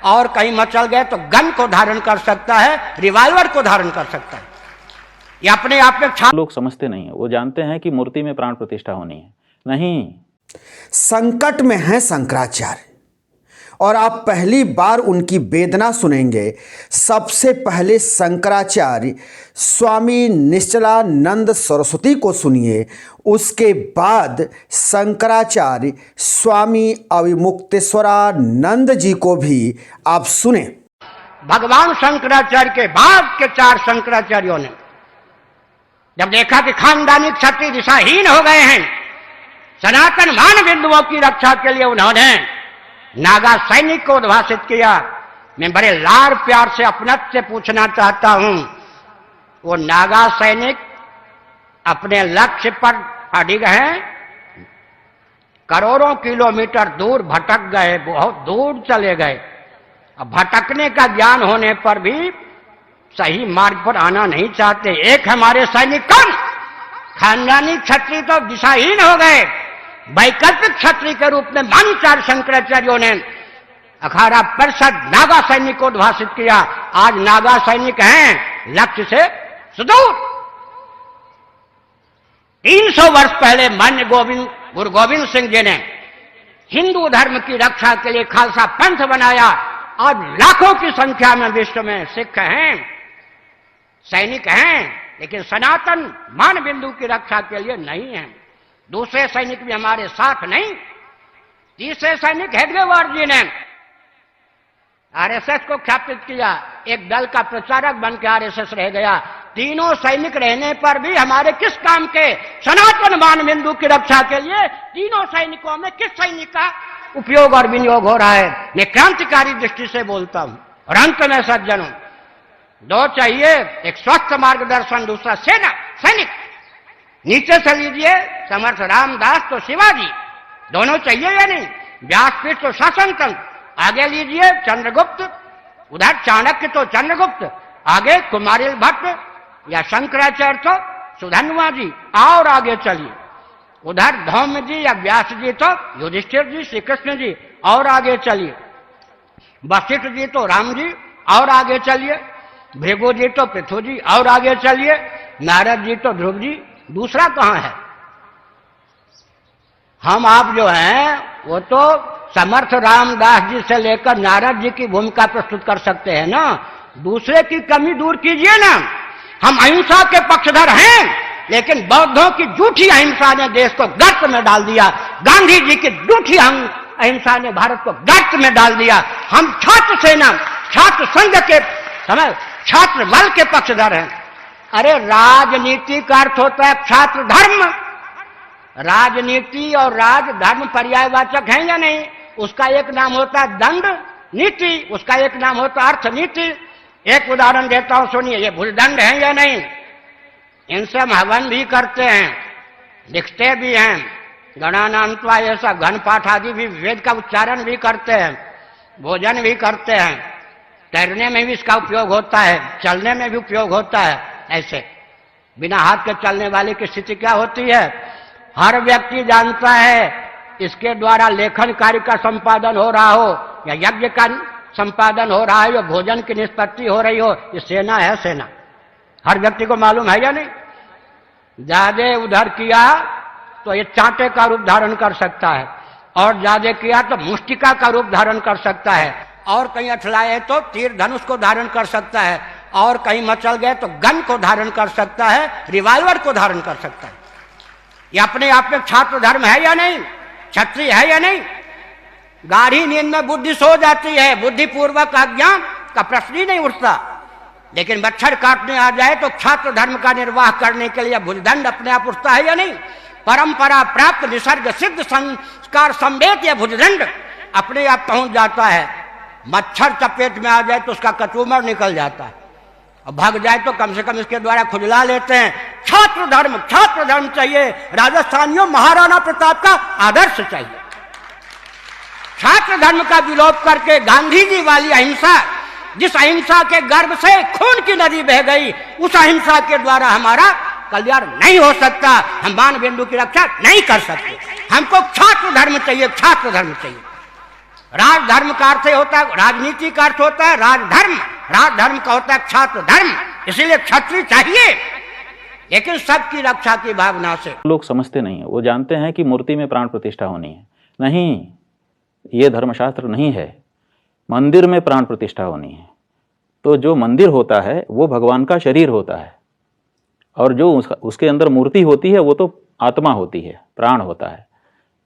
और कहीं मचल गए तो गन को धारण कर सकता है, रिवॉल्वर को धारण कर सकता है। ये अपने आप में लोग समझते नहीं है, वो जानते हैं कि मूर्ति में प्राण प्रतिष्ठा होनी है। नहीं, संकट में है शंकराचार्य और आप पहली बार उनकी वेदना सुनेंगे। सबसे पहले शंकराचार्य स्वामी निश्चलानंद सरस्वती को सुनिए, उसके बाद शंकराचार्य स्वामी अविमुक्तेश्वरानंद जी को भी आप सुने। भगवान शंकराचार्य के बाद के 4 शंकराचार्यों ने जब देखा कि खानदानी क्षत्रिय दिशाहीन हो गए हैं, सनातन मान बिंदुओं की रक्षा के लिए उन्होंने नागा सैनिक को उद्भाषित किया। मैं बड़े लाड़ प्यार से अपनत से पूछना चाहता हूं, वो नागा सैनिक अपने लक्ष्य पर अडिग हैं, करोड़ों किलोमीटर दूर भटक गए, बहुत दूर चले गए। अब भटकने का ज्ञान होने पर भी सही मार्ग पर आना नहीं चाहते। एक हमारे सैनिक कौन, खानदानी क्षत्रिय तो दिशाहीन हो गए, वैकल्पिक क्षत्रिय के रूप में मान 4 शंकराचार्यों ने अखाड़ा परिषद नागा सैनिक को उद्भाषित किया। आज नागा सैनिक हैं लक्ष्य से सुदूर। 300 वर्ष पहले मान्य गुरु गोविंद सिंह जी ने हिंदू धर्म की रक्षा के लिए खालसा पंथ बनाया। आज लाखों की संख्या में विश्व में सिख हैं, सैनिक हैं, लेकिन सनातन मान बिंदु की रक्षा के लिए नहीं है। दूसरे सैनिक भी हमारे साथ नहीं। तीसरे सैनिक हेडगेवार जी ने आरएसएस को ख्यापित किया, एक दल का प्रचारक बनकर आरएसएस रह गया। तीनों सैनिक रहने पर भी हमारे किस काम के, सनातन मान बिंदु की रक्षा के लिए तीनों सैनिकों में किस सैनिक का उपयोग और विनियोग हो रहा है? मैं क्रांतिकारी दृष्टि से बोलता हूं। और अंत में सज्जनों, 2 चाहिए, एक स्वस्थ मार्गदर्शन, दूसरा सेना सैनिक। नीचे से लीजिए समर्थ रामदास तो शिवाजी, दोनों चाहिए या नहीं? व्यासपीठ तो शासन तंत्र, आगे लीजिए चंद्रगुप्त, उधर चाणक्य तो चंद्रगुप्त, आगे कुमारिल भट्ट या शंकराचार्य तो सुधन्वा जी, और आगे चलिए उधर धौम्य जी या व्यास जी तो युधिष्ठिर जी, श्री कृष्ण जी, और आगे चलिए वशिष्ठ जी तो राम जी, और आगे चलिए भृगु जी तो पृथु जी, और आगे चलिए नारद जी तो ध्रुव जी। दूसरा कहां है? हम आप जो हैं वो तो समर्थ रामदास जी से लेकर नारद जी की भूमिका प्रस्तुत कर सकते हैं ना। दूसरे की कमी दूर कीजिए ना। हम अहिंसा के पक्षधर हैं, लेकिन बौद्धों की झूठी अहिंसा ने देश को गर्त में डाल दिया। गांधी जी की झूठी अहिंसा ने भारत को गर्त में डाल दिया। हम छात्र सेना, छात्र संघ के समय छात्र बल के पक्षधर हैं। अरे राजनीति का अर्थ होता है छात्र धर्म। राजनीति और राजधर्म पर्यायवाचक हैं या नहीं? उसका एक नाम होता है दंड नीति, उसका एक नाम होता है अर्थनीति। एक उदाहरण देता हूं, सुनिए, ये भूलदंड है या नहीं? इनसे हम हवन भी करते हैं, लिखते भी हैं, गणानान्त्वा ऐसा घन पाठ आदि भी, वेद का उच्चारण भी करते हैं, भोजन भी करते हैं, तैरने में भी इसका उपयोग होता है, चलने में भी उपयोग होता है। ऐसे बिना हाथ के चलने वाले की स्थिति क्या होती है? हर व्यक्ति जानता है इसके द्वारा लेखन कार्य का संपादन हो रहा हो या यज्ञ का संपादन हो रहा है या भोजन की निष्पत्ति हो रही हो, ये सेना है। सेना हर व्यक्ति को मालूम है या नहीं? ज्यादा उधर किया तो ये चांटे का रूप धारण कर सकता है, और ज्यादा किया तो मुष्टिका का रूप धारण कर सकता है, और कहीं अठलाए तो तीर धनुष को धारण कर सकता है, और कहीं मचल गए तो गन को धारण कर सकता है, रिवॉल्वर को धारण कर सकता है। ये अपने आप में छात्र धर्म है या नहीं? क्षत्रिय है या नहीं? गाढ़ी नींद में बुद्धि सो जाती है, बुद्धिपूर्वक अज्ञान का प्रश्न ही नहीं उठता। लेकिन मच्छर काटने आ जाए तो छात्र धर्म का निर्वाह करने के लिए भुजदंड अपने आप उठता है या नहीं? परंपरा प्राप्त निसर्ग सिद्ध संस्कार संवेद या भुजदंड अपने आप पहुंच जाता है। मच्छर चपेट में आ जाए तो उसका कचूमर निकल जाता है, और भाग जाए तो कम से कम इसके द्वारा खुजला लेते हैं। छात्र धर्म चाहिए। राजस्थानियों, महाराणा प्रताप का आदर्श चाहिए। छात्र धर्म का विलोप करके गांधी जी वाली अहिंसा, जिस अहिंसा के गर्भ से खून की नदी बह गई, उस अहिंसा के द्वारा हमारा कल्याण नहीं हो सकता। हम मान बिंदु की रक्षा नहीं कर सकते। हमको छात्र धर्म चाहिए, छात्र धर्म चाहिए। राजधर्म का अर्थ होता है, राजनीति का अर्थ होता है राजधर्म, राजधर्म का होता है क्षत्र धर्म, इसीलिए क्षत्रिय चाहिए, लेकिन सबकी रक्षा की भावना से। लोग समझते नहीं है, वो जानते हैं कि मूर्ति में प्राण प्रतिष्ठा होनी है। नहीं, ये धर्मशास्त्र नहीं है, मंदिर में प्राण प्रतिष्ठा होनी है। तो जो मंदिर होता है वो भगवान का शरीर होता है, और जो उसके अंदर मूर्ति होती है वो तो आत्मा होती है, प्राण होता है।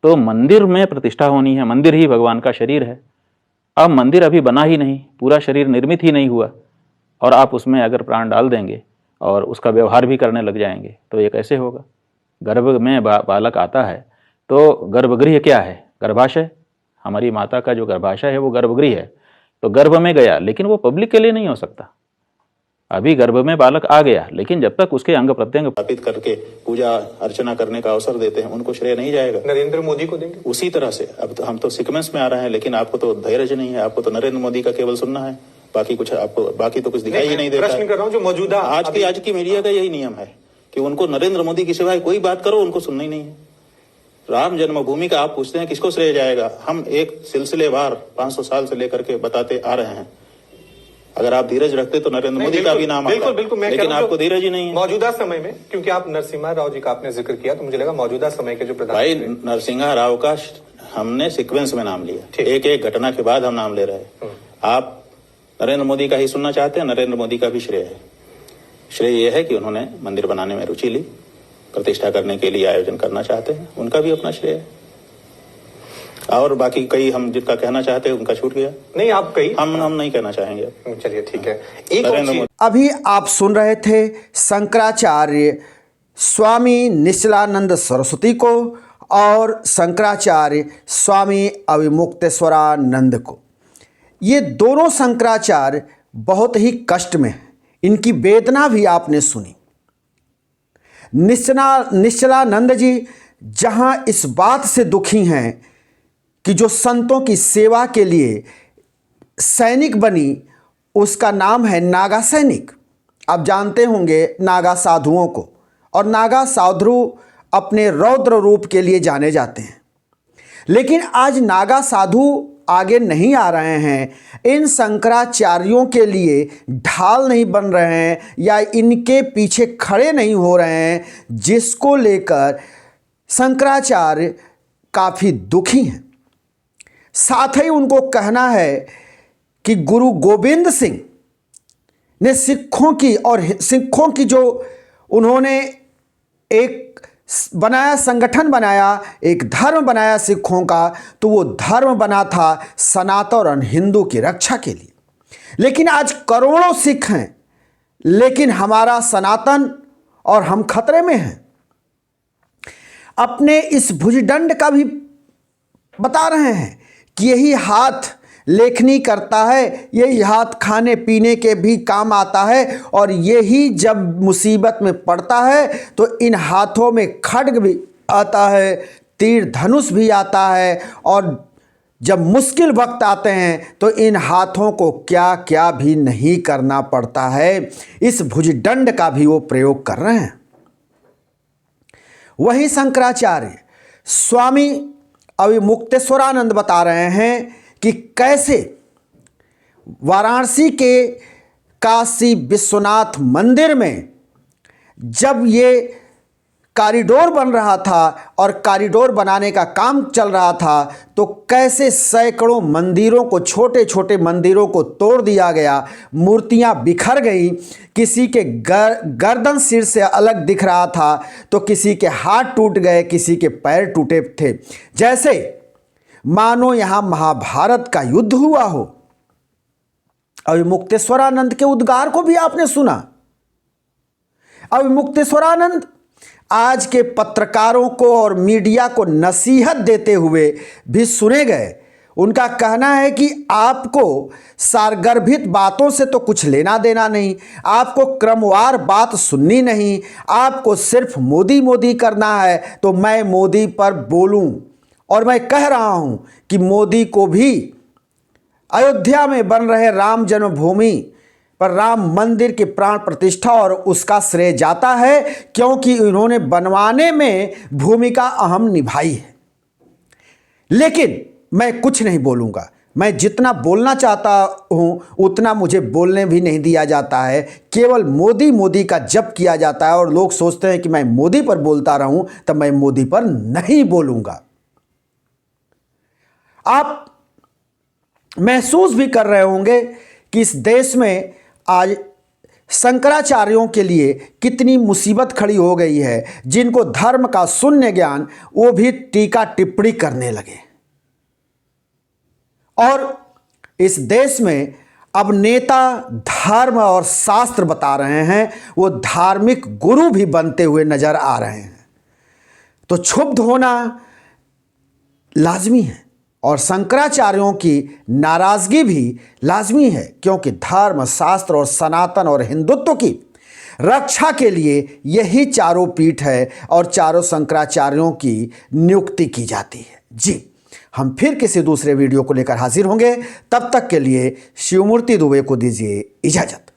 तो मंदिर में प्रतिष्ठा होनी है, मंदिर ही भगवान का शरीर है। अब मंदिर अभी बना ही नहीं, पूरा शरीर निर्मित ही नहीं हुआ, और आप उसमें अगर प्राण डाल देंगे और उसका व्यवहार भी करने लग जाएंगे तो ये कैसे होगा। गर्भ में बालक आता है तो गर्भगृह क्या है? गर्भाशय। हमारी माता का जो गर्भाशय है वो गर्भगृह है। तो गर्भ में गया, लेकिन वो पब्लिक के लिए नहीं हो सकता। अभी गर्भ में बालक आ गया, लेकिन जब तक उसके अंग प्रत्यंग स्थापित करके पूजा अर्चना करने का अवसर देते हैं, उनको श्रेय नहीं जाएगा। नरेंद्र मोदी को देंगे उसी तरह से। अब तो हम तो सीक्वेंस में आ रहे हैं, लेकिन आपको तो धैर्य नहीं है, आपको तो नरेंद्र मोदी का केवल सुनना है, बाकी कुछ आपको बाकी तो कुछ दिखाई ही नहीं देता। प्रश्न कर रहा हूँ जो मौजूदा आज की मीडिया का यही नियम है कि उनको नरेंद्र मोदी की सिवाय कोई बात करो उनको सुनना ही नहीं है। राम जन्मभूमि का आप पूछते हैं किसको श्रेय जाएगा, हम एक सिलसिलेवार 500 साल से लेकर के बताते आ रहे हैं। अगर आप धीरज रखते तो नरेंद्र मोदी का भी नाम आता। बिल्कुल बिल्कुल, मैं लेकिन आपको धीरज ही नहीं है। मौजूदा समय में, क्योंकि आप नरसिम्हा राव जी का आपने जिक्र किया, तो मुझे लगा मौजूदा समय के जो भाई प्रधानमंत्री नरसिम्हा राव का हमने सीक्वेंस में नाम लिया, एक एक घटना के बाद हम नाम ले रहे हैं। आप नरेंद्र मोदी का ही सुनना चाहते हैं, नरेंद्र मोदी का भी श्रेय है। श्रेय यह है कि उन्होंने मंदिर बनाने में रुचि ली, प्रतिष्ठा करने के लिए आयोजन करना चाहते हैं, उनका भी अपना श्रेय है। और बाकी कई हम जिनका कहना चाहते हैं उनका छूट गया। नहीं, आप कई हम नहीं कहना चाहेंगे। चलिए ठीक है। एक और चीज अभी आप सुन रहे थे शंकराचार्य स्वामी निश्चलानंद सरस्वती को और शंकराचार्य स्वामी अविमुक्तेश्वरानंद को। ये दोनों शंकराचार्य बहुत ही कष्ट में हैं, इनकी वेदना भी आपने सुनी। निश्चलानंद जी जहाँ इस बात से दुखी हैं कि जो संतों की सेवा के लिए सैनिक बनी, उसका नाम है नागा सैनिक। आप जानते होंगे नागा साधुओं को, और नागा साधु अपने रौद्र रूप के लिए जाने जाते हैं। लेकिन आज नागा साधु आगे नहीं आ रहे हैं, इन शंकराचार्यों के लिए ढाल नहीं बन रहे हैं या इनके पीछे खड़े नहीं हो रहे हैं, जिसको लेकर शंकराचार्य काफ़ी दुखी हैं। साथ ही उनको कहना है कि गुरु गोविंद सिंह ने सिखों की जो उन्होंने एक बनाया, संगठन बनाया, एक धर्म बनाया सिखों का, तो वो धर्म बना था सनातन हिंदू की रक्षा के लिए। लेकिन आज करोड़ों सिख हैं, लेकिन हमारा सनातन और हम खतरे में हैं। अपने इस भुजदंड का भी बता रहे हैं कि यही हाथ लेखनी करता है, यही हाथ खाने पीने के भी काम आता है, और यही जब मुसीबत में पड़ता है तो इन हाथों में खड्ग भी आता है, तीर धनुष भी आता है, और जब मुश्किल वक्त आते हैं तो इन हाथों को क्या क्या भी नहीं करना पड़ता है। इस भुजदंड का भी वो प्रयोग कर रहे हैं। वही शंकराचार्य स्वामी अविमुक्तेश्वरानंद बता रहे हैं कि कैसे वाराणसी के काशी विश्वनाथ मंदिर में जब ये कॉरिडोर बन रहा था और कॉरिडोर बनाने का काम चल रहा था, तो कैसे सैकड़ों मंदिरों को, छोटे छोटे मंदिरों को तोड़ दिया गया, मूर्तियां बिखर गई, किसी के गर्दन सिर से अलग दिख रहा था, तो किसी के हाथ टूट गए, किसी के पैर टूटे थे, जैसे मानो यहाँ महाभारत का युद्ध हुआ हो। अविमुक्तेश्वरानंद के उद्गार को भी आपने सुना। अविमुक्तेश्वरानंद आज के पत्रकारों को और मीडिया को नसीहत देते हुए भी सुने गए। उनका कहना है कि आपको सारगर्भित बातों से तो कुछ लेना देना नहीं, आपको क्रमवार बात सुननी नहीं, आपको सिर्फ मोदी मोदी करना है। तो मैं मोदी पर बोलूं, और मैं कह रहा हूं कि मोदी को भी अयोध्या में बन रहे राम जन्मभूमि पर राम मंदिर की प्राण प्रतिष्ठा और उसका श्रेय जाता है, क्योंकि इन्होंने बनवाने में भूमिका अहम निभाई है। लेकिन मैं कुछ नहीं बोलूंगा, मैं जितना बोलना चाहता हूँ उतना मुझे बोलने भी नहीं दिया जाता है। केवल मोदी मोदी का जप किया जाता है और लोग सोचते हैं कि मैं मोदी पर बोलता रहूं, तब मैं मोदी पर नहीं बोलूंगा। आप महसूस भी कर रहे होंगे कि इस देश में आज शंकराचार्यों के लिए कितनी मुसीबत खड़ी हो गई है। जिनको धर्म का शून्य ज्ञान, वो भी टीका टिप्पणी करने लगे। और इस देश में अब नेता धर्म और शास्त्र बता रहे हैं, वो धार्मिक गुरु भी बनते हुए नजर आ रहे हैं। तो क्षुब्ध होना लाजमी है और शंकराचार्यों की नाराजगी भी लाजमी है, क्योंकि धर्म, शास्त्र और सनातन और हिंदुत्व की रक्षा के लिए यही चारों पीठ है और चारों शंकराचार्यों की नियुक्ति की जाती है। जी, हम फिर किसी दूसरे वीडियो को लेकर हाजिर होंगे। तब तक के लिए शिवमूर्ति दुबे को दीजिए इजाजत।